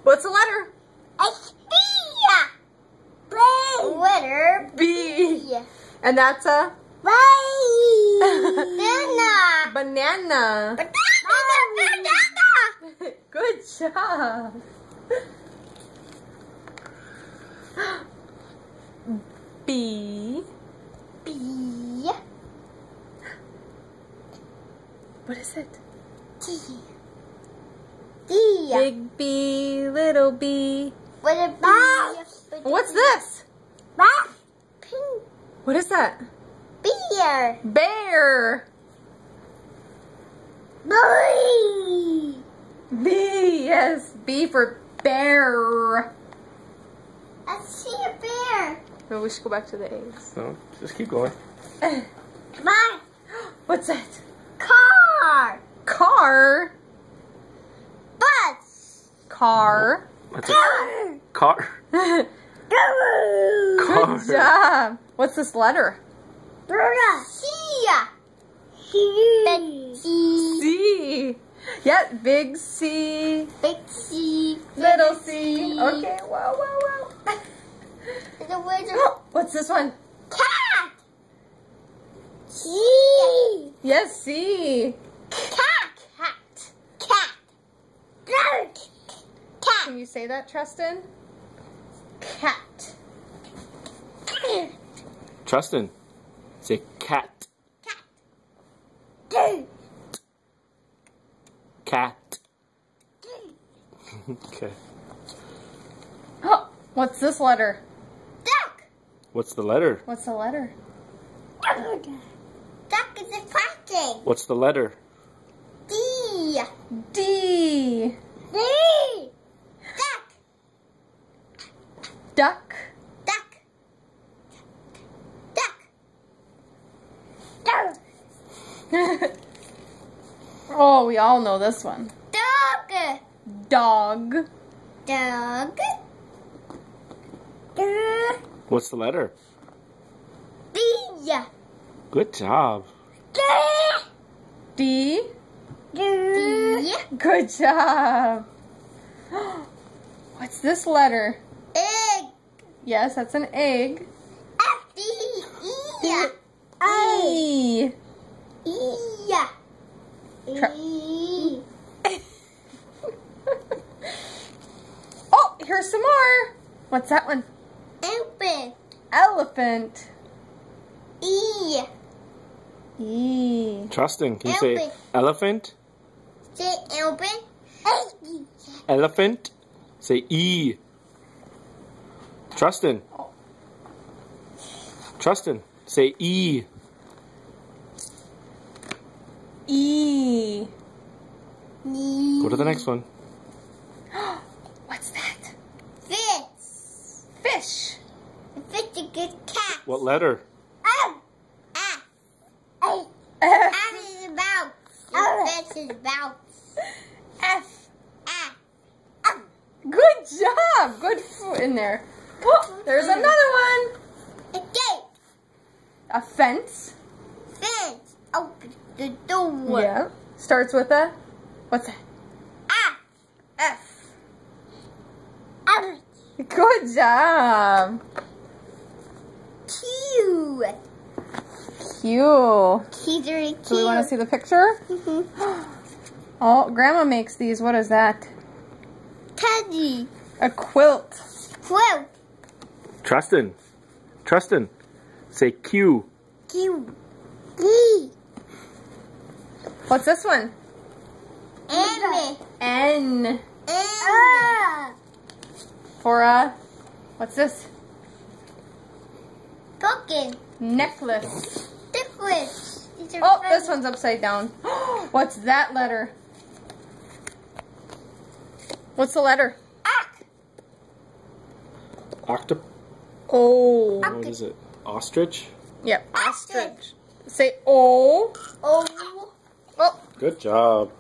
What's the letter? It's B. Letter B. And that's a banana. banana. Banana. Good job. B. B. What is it? D. D. Big B, little B. With a B. What's this? Pink. What is that? Beer. Bear. Boy. B, yes. B for bear. I see a bear. Oh, we should go back to the eggs. No, just keep going. Mine. What's that? Car. Car. Bus. Car. That's a car. Good Car. job. What's this letter? C. Big C. C. Yeah, big C. Big C. Little C. Okay, wow, wow, wow. The wizard. What's this one? Cat. C. Yes, C. Cat. Cat. Cat. Cat. Can you say that, Tristan? Cat. Tristan, say cat. Cat. Cat. Okay. What's this letter? Duck. What's the letter? What's the letter? Duck is a question. What's the letter? D. D. D. Duck. Duck. Duck. Duck. Duck. Oh, we all know this one. Dog. Dog. Dog. What's the letter? D. Good job. D. D. Good job. What's this letter? Egg. Yes, that's an egg. F. D. E. E. E. E. Oh, here's some more. What's that one? Open. Elephant. E. E. Tristan, can you say Elephant. elephant? Say open. Elephant. Say E. Tristan. Tristan, say E. E. Go to the next one. What's that? Fish. Fish. Fish is a good cat. What letter? F. F. F. F is about. Fish is about. F. F. Good job. Good food in there. Oh, there's another one. A gate. A fence. Fence. Open the door. Yeah. Starts with a. What's that? F. F. F. Good job. Q. Q. Q's are cute. Do we want to see the picture? Oh, Grandma makes these. What is that? Teddy. A quilt. Quilt. Tristan. Tristan, say Q. Q. E. What's this one? M. N. N. For a. What's this? Pumpkin. Necklace. Liquid. Oh, this one's upside down. What's that letter? What's the letter? Octop. O. What is it? Ostrich? Yep. Ostrich. Say O. O. Oh. Good job.